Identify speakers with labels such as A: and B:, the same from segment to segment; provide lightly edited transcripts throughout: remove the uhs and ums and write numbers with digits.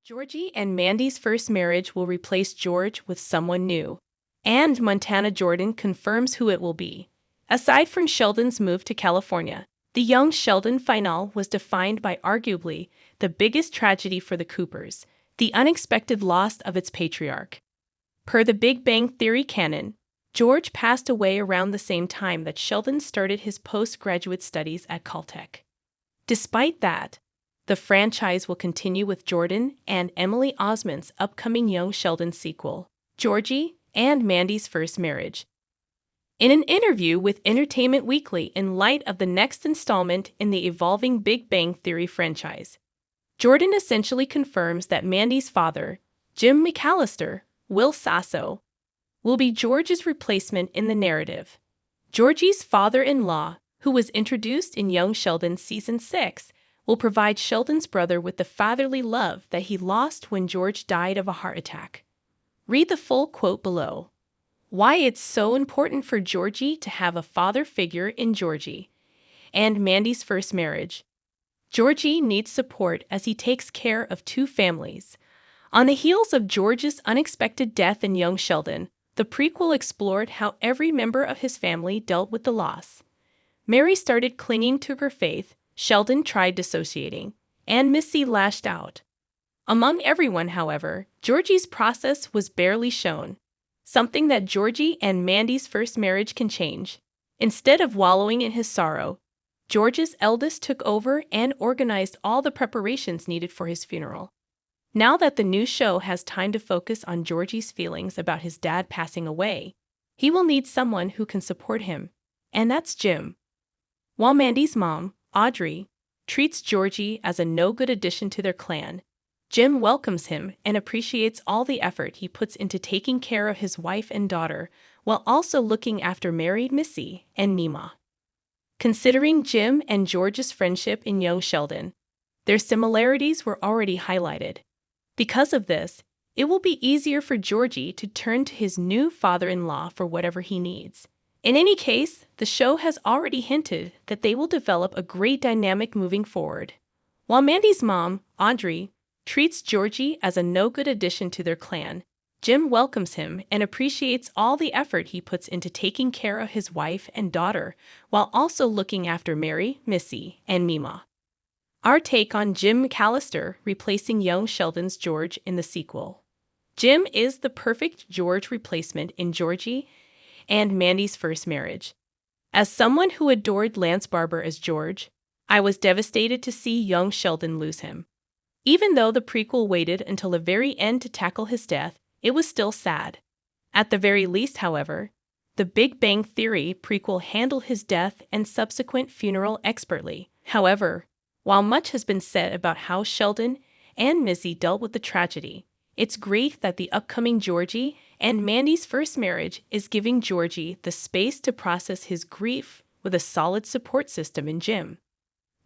A: Georgie and Mandy's first marriage will replace George with someone new, and Montana Jordan confirms who it will be. Aside from Sheldon's move to California, the young Sheldon finale was defined by arguably the biggest tragedy for the Coopers, the unexpected loss of its patriarch. Per the Big Bang Theory canon, George passed away around the same time that Sheldon started his postgraduate studies at Caltech. Despite that, the franchise will continue with Jordan and Emily Osment's upcoming Young Sheldon sequel, Georgie and Mandy's First Marriage. In an interview with Entertainment Weekly in light of the next installment in the evolving Big Bang Theory franchise, Jordan essentially confirms that Mandy's father, Jim McAllister, Will Sasso, will be George's replacement in the narrative. Georgie's father-in-law, who was introduced in Young Sheldon Season 6, will provide Sheldon's brother with the fatherly love that he lost when George died of a heart attack. Read the full quote below. Why it's so important for Georgie to have a father figure in Georgie and Mandy's first marriage. Georgie needs support as he takes care of two families. On the heels of George's unexpected death in Young Sheldon, the prequel explored how every member of his family dealt with the loss. Mary started clinging to her faith, Sheldon tried dissociating, and Missy lashed out. Among everyone, however, Georgie's process was barely shown, something that Georgie and Mandy's first marriage can change. Instead of wallowing in his sorrow, George's eldest took over and organized all the preparations needed for his funeral. Now that the new show has time to focus on Georgie's feelings about his dad passing away, he will need someone who can support him, and that's Jim. While Mandy's mom, Audrey, treats Georgie as a no-good addition to their clan, Jim welcomes him and appreciates all the effort he puts into taking care of his wife and daughter while also looking after Mary, Missy, and Nima. Considering Jim and George's friendship in Young Sheldon, their similarities were already highlighted. Because of this, it will be easier for Georgie to turn to his new father-in-law for whatever he needs. In any case, the show has already hinted that they will develop a great dynamic moving forward. While Mandy's mom, Audrey, treats Georgie as a no-good addition to their clan, Jim welcomes him and appreciates all the effort he puts into taking care of his wife and daughter while also looking after Mary, Missy, and Mima. Our take on Jim McAllister replacing young Sheldon's George in the sequel. Jim is the perfect George replacement in Georgie and Mandy's first marriage. As someone who adored Lance Barber as George, I was devastated to see young Sheldon lose him. Even though the prequel waited until the very end to tackle his death, it was still sad. At the very least, however, the Big Bang Theory prequel handled his death and subsequent funeral expertly. However, while much has been said about how Sheldon and Missy dealt with the tragedy, it's great that the upcoming Georgie and Mandy's first marriage is giving Georgie the space to process his grief with a solid support system in Jim.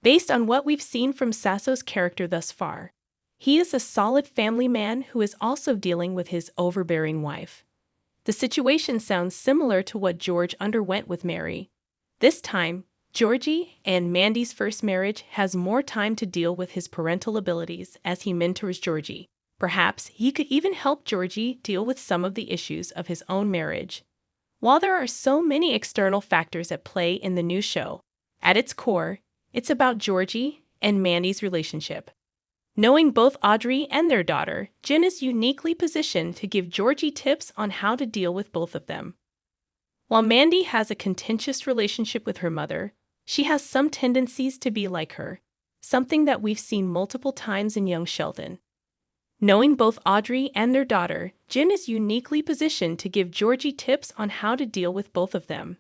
A: Based on what we've seen from Sasso's character thus far, he is a solid family man who is also dealing with his overbearing wife. The situation sounds similar to what George underwent with Mary. This time, Georgie and Mandy's first marriage has more time to deal with his parental abilities as he mentors Georgie. Perhaps he could even help Georgie deal with some of the issues of his own marriage. While there are so many external factors at play in the new show, at its core, it's about Georgie and Mandy's relationship. Knowing both Audrey and their daughter, Jim is uniquely positioned to give Georgie tips on how to deal with both of them. While Mandy has a contentious relationship with her mother, she has some tendencies to be like her, something that we've seen multiple times in Young Sheldon. Knowing both Audrey and their daughter, Jim is uniquely positioned to give Georgie tips on how to deal with both of them.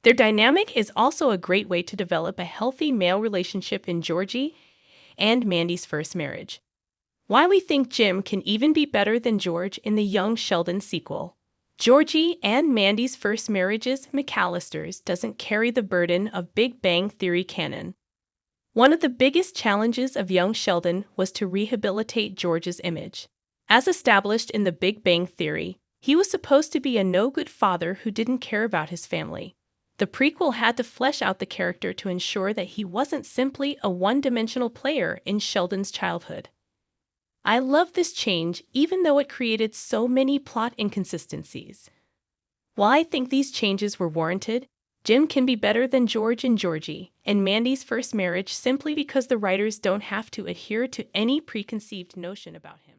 A: Their dynamic is also a great way to develop a healthy male relationship in Georgie and Mandy's first marriage. Why we think Jim can even be better than George in the Young Sheldon sequel. Georgie and Mandy's first marriage's McAllisters doesn't carry the burden of Big Bang Theory canon. One of the biggest challenges of Young Sheldon was to rehabilitate George's image. As established in the Big Bang Theory, he was supposed to be a no-good father who didn't care about his family. The prequel had to flesh out the character to ensure that he wasn't simply a one-dimensional player in Sheldon's childhood. I love this change even though it created so many plot inconsistencies. While I think these changes were warranted, Jim can be better than George and Georgie and Mandy's first marriage simply because the writers don't have to adhere to any preconceived notion about him.